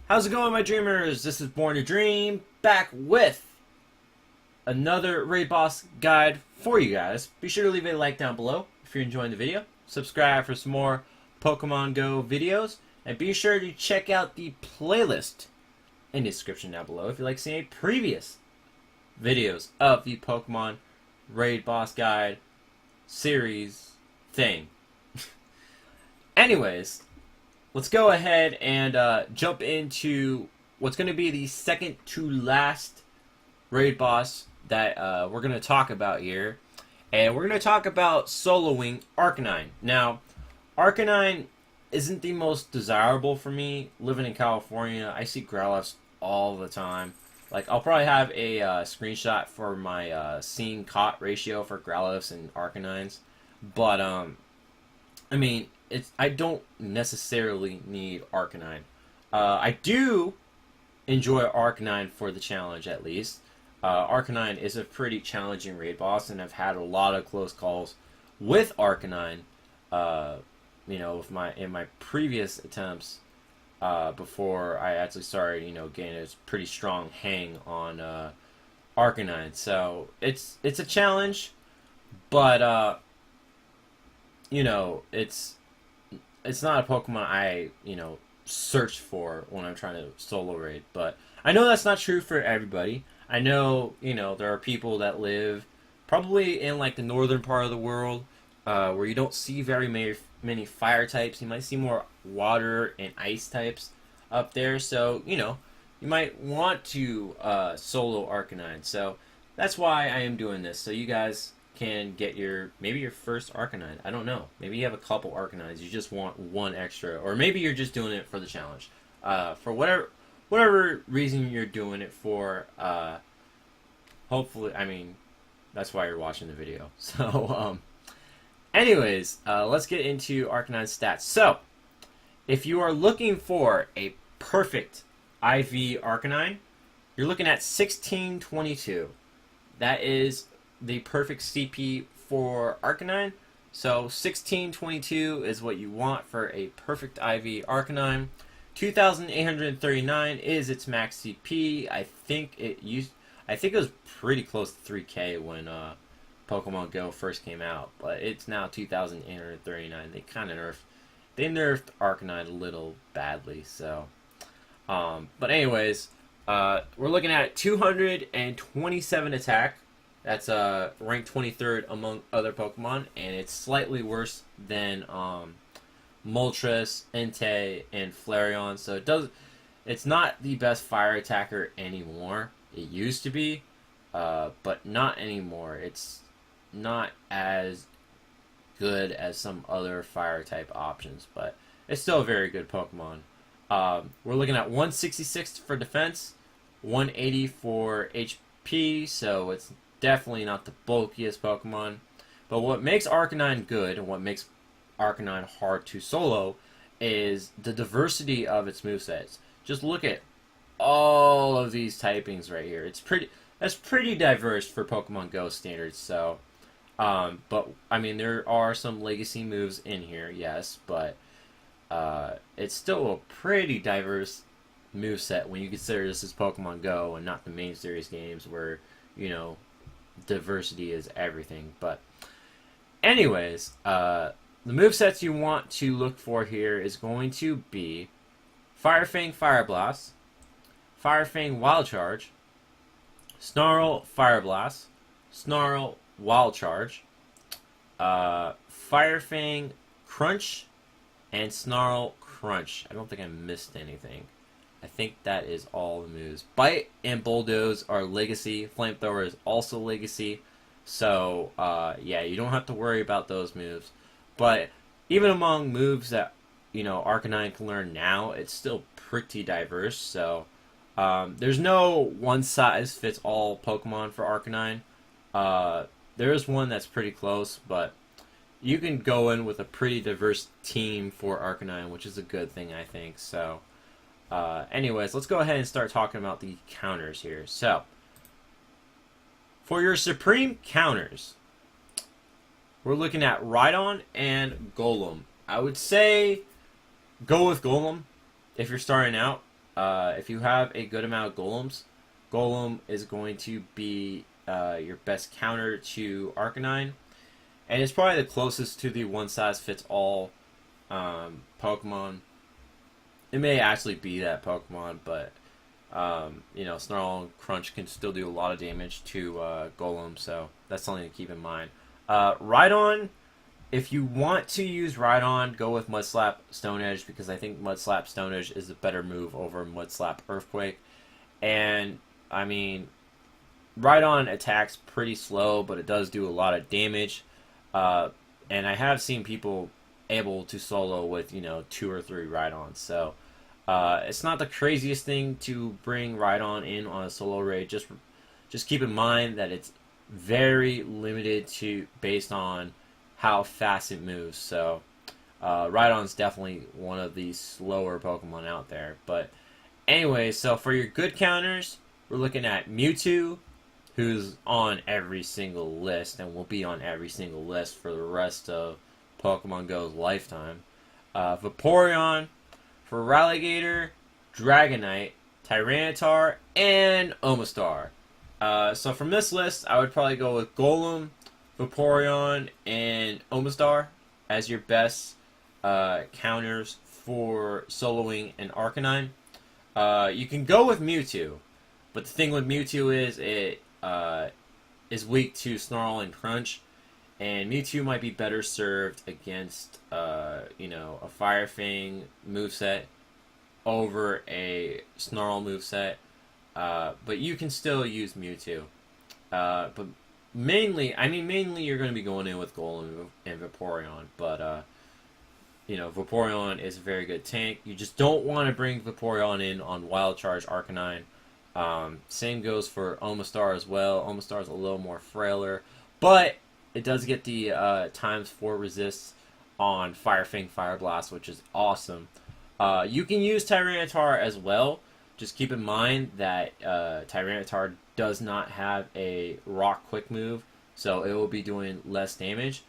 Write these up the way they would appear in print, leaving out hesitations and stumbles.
How's it going, my dreamers? This is Born to Dream, back with another raid boss guide for you guys. Be sure to leave a like down below if you're enjoying the video. Subscribe for some more Pokemon Go videos. And be sure to check out the playlist in the description down below if you'd like to see any previous videos of the Pokemon Raid Boss Guide series thing. Anyways, let's go ahead and jump into what's going to be the second to last raid boss that we're going to talk about here. And we're going to talk about soloing Arcanine. Now, Arcanine isn't the most desirable for me. Living in California, I see Growlithe's all the time. Like, I'll probably have a screenshot for my seen caught ratio for Growlithes and Arcanines. But, I mean, I don't necessarily need Arcanine. I do enjoy Arcanine for the challenge, at least. Arcanine is a pretty challenging raid boss, and I've had a lot of close calls with Arcanine. You know, in my previous attempts before I actually started, getting a pretty strong hang on Arcanine. So it's a challenge, but it's not a Pokemon I search for when I'm trying to solo raid. But I know that's not true for everybody. I know there are people that live probably in like the northern part of the world where you don't see very many fire types. You might see more water and ice types up there. So you might want to solo Arcanine. So that's why I am doing this. So you guys can get maybe your first Arcanine. I don't know. Maybe you have a couple Arcanines. You just want one extra, or maybe you're just doing it for the challenge. For whatever reason you're doing it for. Hopefully, I mean, that's why you're watching the video. So, anyways, let's get into Arcanine's stats. So, if you are looking for a perfect IV Arcanine, you're looking at 1622. That is the perfect CP for Arcanine. So 1622 is what you want for a perfect IV Arcanine. 2839 is its max CP. I think it was pretty close to 3K when Pokemon Go first came out, but it's now 2839. They nerfed Arcanine a little badly. So, but anyways, we're looking at 227 attack. That's ranked 23rd among other Pokemon, and it's slightly worse than Moltres, Entei, and Flareon. So it's not the best fire attacker anymore. It used to be, but not anymore. It's not as good as some other fire type options, but it's still a very good Pokemon. We're looking at 166 for defense, 180 for HP, so it's definitely not the bulkiest Pokemon. But what makes Arcanine good and what makes Arcanine hard to solo is the diversity of its movesets. Just look at all of these typings right here. That's pretty diverse for Pokemon Go standards. So, but I mean, there are some legacy moves in here, yes, but it's still a pretty diverse moveset when you consider this is Pokemon Go and not the main series games where diversity is everything. But anyways, the movesets you want to look for here is going to be Fire Fang Fire Blast, Fire Fang Wild Charge, Snarl Fire Blast, Snarl Wild Charge, Fire Fang Crunch, and Snarl Crunch. I don't think I missed anything. I think that is all the moves. Bite and Bulldoze are legacy. Flamethrower is also legacy. So, yeah, you don't have to worry about those moves. But even among moves that, Arcanine can learn now, it's still pretty diverse. So, there's no one-size-fits-all Pokemon for Arcanine. There is one that's pretty close, but you can go in with a pretty diverse team for Arcanine, which is a good thing, I think. So, anyways, let's go ahead and start talking about the counters here. So, for your supreme counters, we're looking at Rhydon and Golem. I would say go with Golem if you're starting out. if you have a good amount of golems, Golem is going to be your best counter to Arcanine. And it's probably the closest to the one-size-fits-all Pokemon. It may actually be that Pokemon, but Snarl and Crunch can still do a lot of damage to Golem, so that's something to keep in mind. Rhydon, if you want to use Rhydon, go with Mudslap Stone Edge, because I think Mudslap Stone Edge is a better move over Mudslap Earthquake. And, I mean, Rhydon attacks pretty slow, but it does do a lot of damage. And I have seen people able to solo with, 2 or 3 Rhydons. So, it's not the craziest thing to bring Rhydon in on a solo raid. Just keep in mind that it's very limited based on how fast it moves. So, Rhydon's definitely one of the slower Pokemon out there. But anyway, so for your good counters, we're looking at Mewtwo, who's on every single list and will be on every single list for the rest of Pokemon Go's lifetime. Vaporeon, for Ralligator, Dragonite, Tyranitar, and Omastar. So from this list, I would probably go with Golem, Vaporeon, and Omastar as your best counters for soloing an Arcanine. You can go with Mewtwo, but the thing with Mewtwo is it is weak to Snarl and Crunch, and Mewtwo might be better served against a Fire Fang moveset over a Snarl moveset, but you can still use Mewtwo. But mainly you're going to be going in with Golem and Vaporeon, but Vaporeon is a very good tank. You just don't want to bring Vaporeon in on Wild Charge Arcanine. Same goes for Omastar as well. Omastar is a little more frailer, but it does get the ×4 resists on Fire Fang Fire Blast, which is awesome. You can use Tyranitar as well. Just keep in mind that Tyranitar does not have a Rock Quick move, so it will be doing less damage.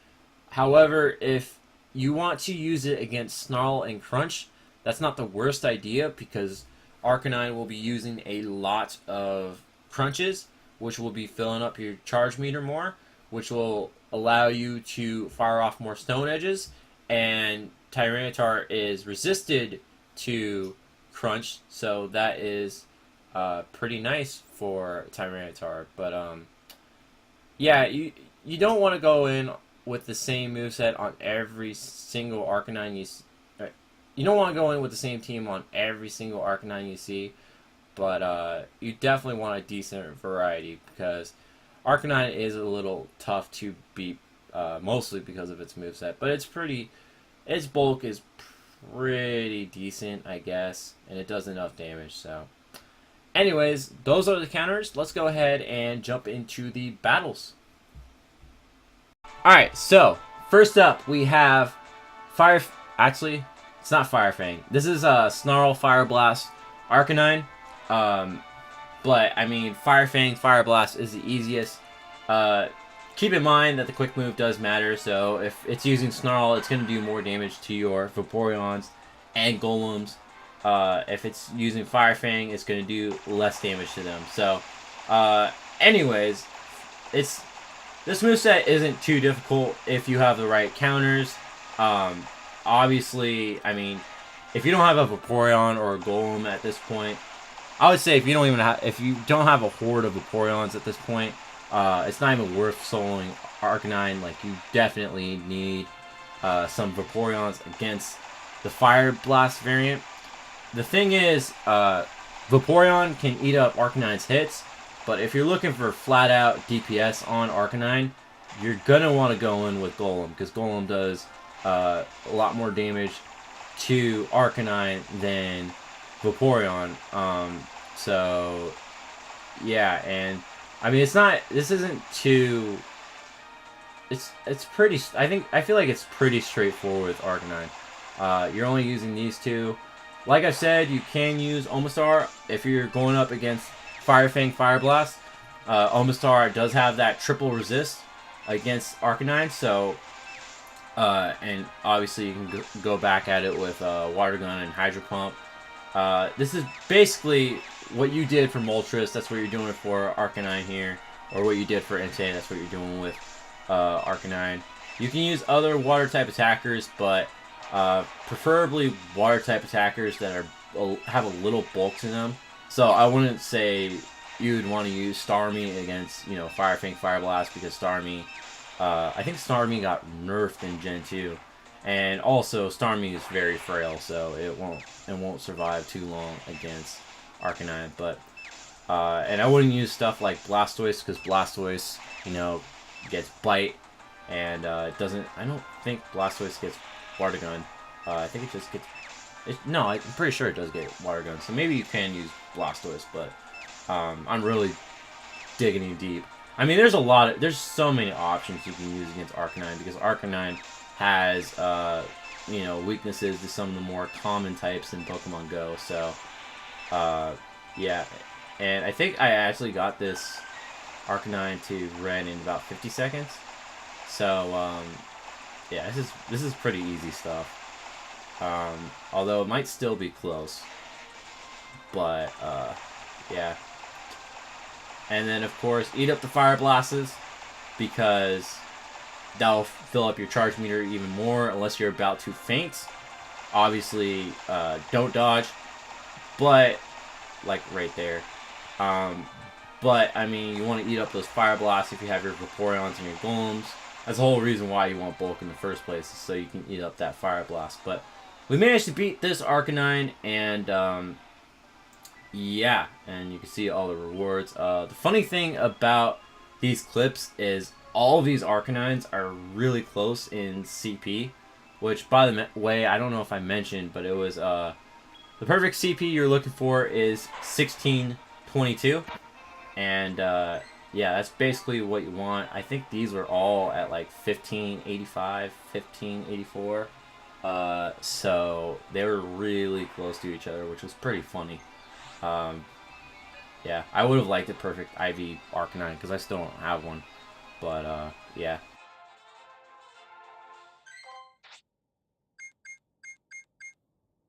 However, if you want to use it against Snarl and Crunch, that's not the worst idea, because Arcanine will be using a lot of Crunches, which will be filling up your charge meter more, which will allow you to fire off more Stone Edges, and Tyranitar is resisted to Crunch, so that is pretty nice for Tyranitar. But yeah, you don't want to go in with the same moveset on every single Arcanine you don't want to go in with the same team on every single Arcanine you see, but you definitely want a decent variety, because Arcanine is a little tough to beat, mostly because of its moveset, but its bulk is pretty decent, I guess, and it does enough damage. So anyways, those are the counters. Let's go ahead and jump into the battles. Alright, so first up we have actually, it's not Fire Fang. This is Snarl Fire Blast Arcanine. But I mean, Fire Fang Fire Blast is the easiest. Keep in mind that the quick move does matter, so if it's using Snarl, it's going to do more damage to your Vaporeons and Golems. If it's using Fire Fang, it's going to do less damage to them. So, anyways, this moveset isn't too difficult if you have the right counters. Obviously, I mean, if you don't have a Vaporeon or a Golem at this point, I would say if you don't have a horde of Vaporeons at this point, it's not even worth soloing Arcanine. Like, you definitely need some Vaporeons against the Fire Blast variant. The thing is, Vaporeon can eat up Arcanine's hits, but if you're looking for flat out DPS on Arcanine, you're gonna want to go in with Golem, because Golem does a lot more damage to Arcanine than Vaporeon. So yeah, and I mean, this isn't too, it's pretty, I feel like it's pretty straightforward with Arcanine. You're only using these two. Like I said, you can use Omastar if you're going up against Fire Fang Fire Blast. Omastar does have that triple resist against Arcanine, so and obviously you can go back at it with Water Gun and Hydro Pump. This is basically what you did for Moltres. That's what you're doing for Arcanine here. Or what you did for Entei. That's what you're doing with Arcanine. You can use other water-type attackers, but preferably water-type attackers that have a little bulk to them. So I wouldn't say you'd want to use Starmie against, you know, Fire Fang, Fire Blast, because Starmie, I think Starmie got nerfed in Gen 2. And also, Starmie is very frail, so it won't survive too long against Arcanine. But and I wouldn't use stuff like Blastoise, because Blastoise, you know, gets Bite, and it doesn't. I don't think Blastoise gets Water Gun. I think it just gets. No, I'm pretty sure it does get Water Gun. So maybe you can use Blastoise, but I'm really digging in deep. I mean, there's so many options you can use against Arcanine, because Arcanine has, you know, weaknesses to some of the more common types in Pokemon Go. So, yeah. And I think I actually got this Arcanine to Ren in about 50 seconds. So, yeah, this is pretty easy stuff. Although it might still be close. But, yeah. And then, of course, eat up the Fire Blasts, because that'll fill up your charge meter even more unless you're about to faint. Obviously, don't dodge, but, like, right there. But, I mean, you want to eat up those Fire Blasts if you have your Vaporeons and your Golems. That's the whole reason why you want bulk in the first place, is so you can eat up that Fire Blast. But we managed to beat this Arcanine, and, yeah, and you can see all the rewards. The funny thing about these clips is all of these Arcanines are really close in CP, which, by the way, I don't know if I mentioned, but it was, the perfect CP you're looking for is 1622, and, yeah, that's basically what you want. I think these were all at, like, 1585, 1584, so they were really close to each other, which was pretty funny. Yeah, I would have liked a perfect IV Arcanine, because I still don't have one. But, yeah.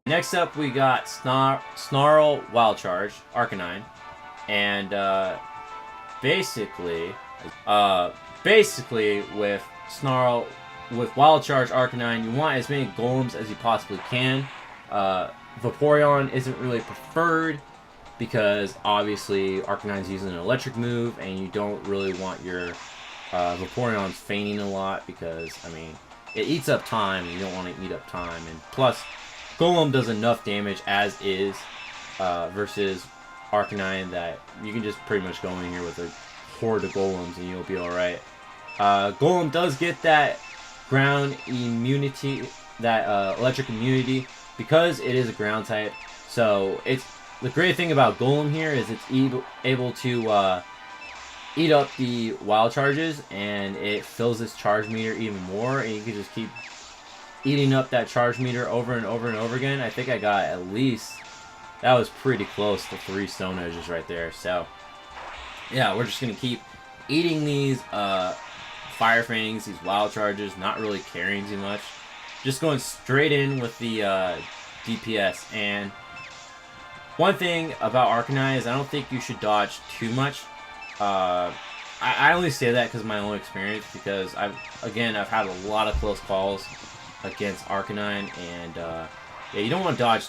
Next up, we got Snarl Wild Charge, Arcanine. And, basically, with Snarl, with Wild Charge Arcanine, you want as many Golems as you possibly can. Vaporeon isn't really preferred, because obviously Arcanine's using an electric move, and you don't really want your Vaporeon's fainting a lot, because, I mean, it eats up time, and you don't want to eat up time. And plus, Golem does enough damage as is, versus Arcanine, that you can just pretty much go in here with a horde of Golems, and you'll be alright. Golem does get that ground immunity, that electric immunity, because it is a ground type. So it's the great thing about Golem here is it's able to eat up the wild charges, and it fills its charge meter even more, and you can just keep eating up that charge meter over and over and over again. I think I got at least, that was pretty close to 3 Stone Edges right there. So yeah, we're just gonna keep eating these Fire Fangs, these wild charges, not really caring too much, just going straight in with the DPS. And one thing about Arcanine is I don't think you should dodge too much. I only say that because of my own experience, because I've had a lot of close calls against Arcanine, and yeah, you don't want to dodge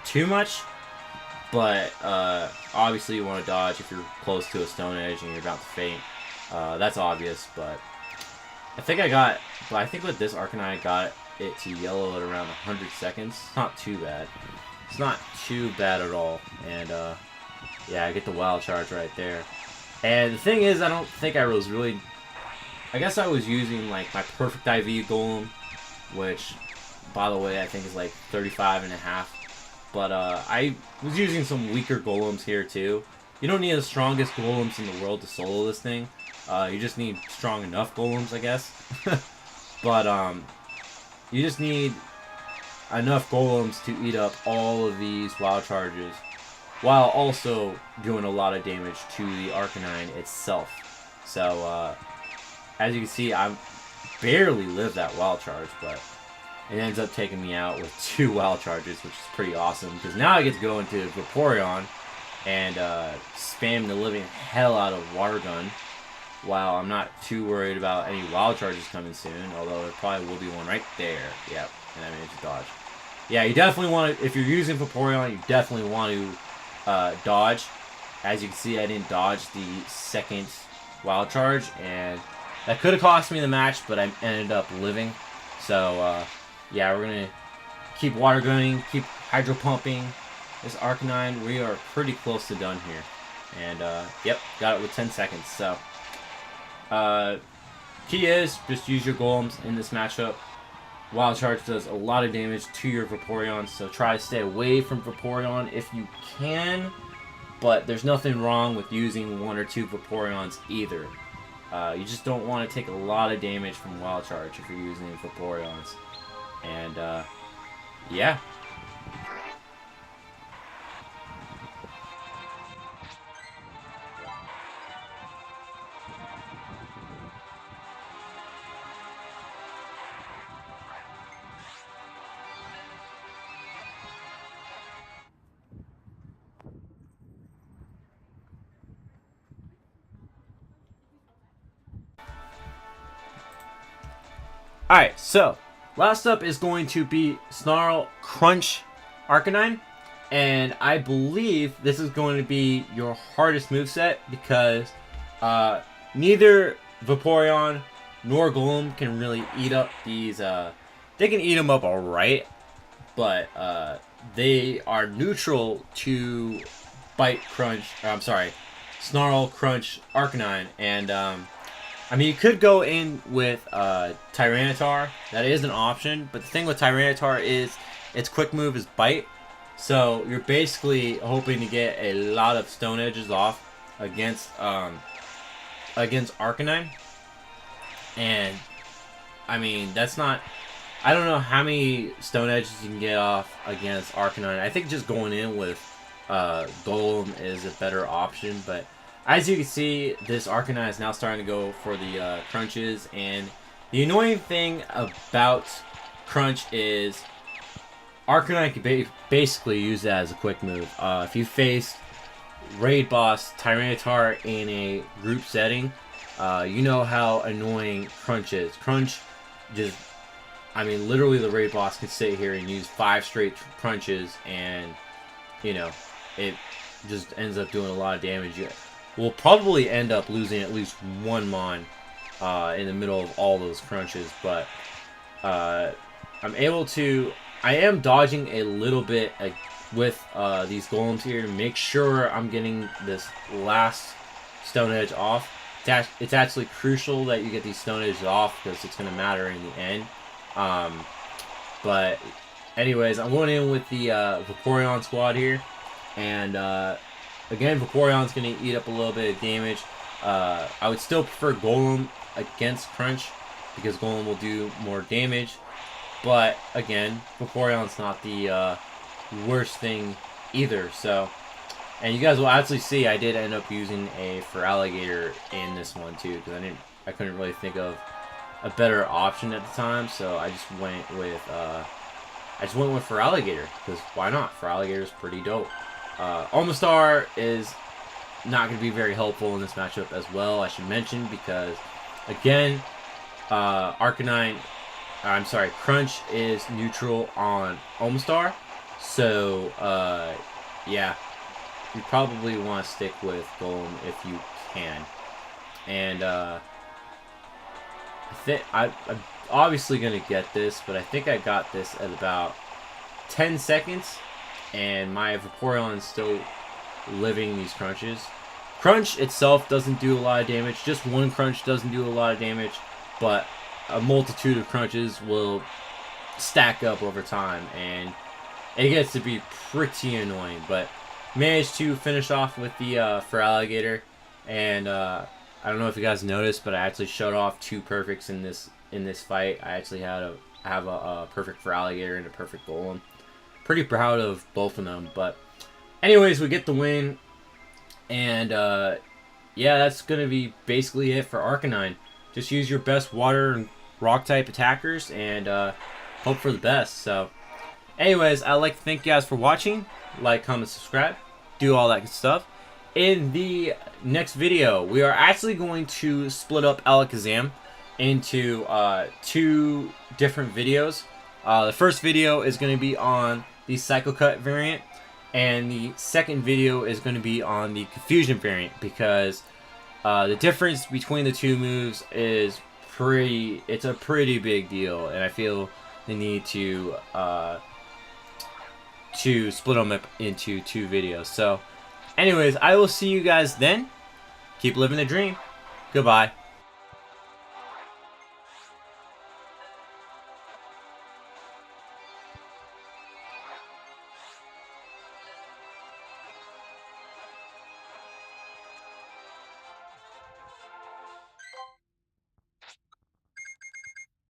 too much, but obviously you want to dodge if you're close to a Stone Edge and you're about to faint. That's obvious, but I think with this Arcanine I got it to yellow at around 100 seconds. It's not too bad. It's not too bad at all. And yeah, I get the Wild Charge right there. And the thing is, I don't think I was really... I guess I was using like my perfect IV Golem, which, by the way, I think is like 35.5. But I was using some weaker Golems here too. You don't need the strongest Golems in the world to solo this thing. You just need strong enough Golems, I guess. But you just need enough Golems to eat up all of these Wild Charges, while also doing a lot of damage to the Arcanine itself. So, as you can see, I barely lived that Wild Charge, but It ends up taking me out with 2 wild charges, which is pretty awesome. Because now I get to go into Vaporeon and spam the living hell out of Water Gun. While I'm not too worried about any wild charges coming soon. Although there probably will be one right there. Yep, and I managed to dodge. Yeah, you definitely want to, if you're using Vaporeon, you definitely want to dodge. As you can see, I didn't dodge the second wild charge, and that could have cost me the match, but I ended up living. So, yeah, we're going to keep water gunning, keep hydro pumping. This Arcanine, we are pretty close to done here. And, yep, got it with 10 seconds. So, key is just use your golems in this matchup. Wild Charge does a lot of damage to your Vaporeon, so try to stay away from Vaporeon if you can. But there's nothing wrong with using 1 or 2 Vaporeons either. You just don't want to take a lot of damage from Wild Charge if you're using Vaporeons. And, yeah. Alright, so last up is going to be Snarl Crunch Arcanine. And I believe this is going to be your hardest moveset because neither Vaporeon nor Golem can really eat up these. They can eat them up alright, but they are neutral to Bite Crunch. I'm sorry, Snarl Crunch Arcanine. And I mean, you could go in with Tyranitar. That is an option. But the thing with Tyranitar is its quick move is Bite. So you're basically hoping to get a lot of Stone Edges off against Arcanine. And, I mean, that's not... I don't know how many Stone Edges you can get off against Arcanine. I think just going in with Golem is a better option. But as you can see, this Arcanine is now starting to go for the crunches. And the annoying thing about Crunch is Arcanine can basically use that as a quick move. If you face Raid Boss Tyranitar in a group setting, you know how annoying Crunch is. Crunch just... I mean, literally the Raid Boss can sit here and use 5 straight crunches and, you know, it just ends up doing a lot of damage. We'll probably end up losing at least 1 Mon in the middle of all those crunches, but I'm able to... I am dodging a little bit with these Golems here to make sure I'm getting this last Stone Edge off. It's actually crucial that you get these Stone Edges off because it's going to matter in the end. But anyways, I'm going in with the Vaporeon squad here, and again, Vaporeon's going to eat up a little bit of damage. I would still prefer Golem against Crunch because Golem will do more damage, but again, Vaporeon's not the worst thing either. So, and you guys will actually see I did end up using a Feraligatr in this one too because I couldn't really think of a better option at the time, so I just went with Feraligatr because why not? Feraligatr is pretty dope. Omastar is not going to be very helpful in this matchup as well, I should mention, because again, Crunch is neutral on Omastar, so yeah, you probably want to stick with Golem if you can, and I'm obviously going to get this, but I think I got this at about 10 seconds, and my Vaporeon is still living these crunches. Crunch itself doesn't do a lot of damage. Just one crunch doesn't do a lot of damage, but a multitude of crunches will stack up over time, and it gets to be pretty annoying, but managed to finish off with the Feraligatr, and I don't know if you guys noticed, but I actually showed off 2 perfects in this fight. I actually have a perfect Feraligatr and a perfect Golem. Pretty proud of both of them. But anyways, we get the win. And yeah, that's going to be basically it for Arcanine. Just use your best water and rock type attackers. And hope for the best. So, anyways, I'd like to thank you guys for watching. Like, comment, subscribe, do all that good stuff. In the next video, we are actually going to split up Alakazam into 2 different videos. The first video is going to be on the Psycho Cut variant, and the second video is going to be on the Confusion variant, because the difference between the 2 moves is it's a pretty big deal, and I feel the need to split them up into 2 videos. So anyways, I will see you guys then. Keep living the dream. Goodbye.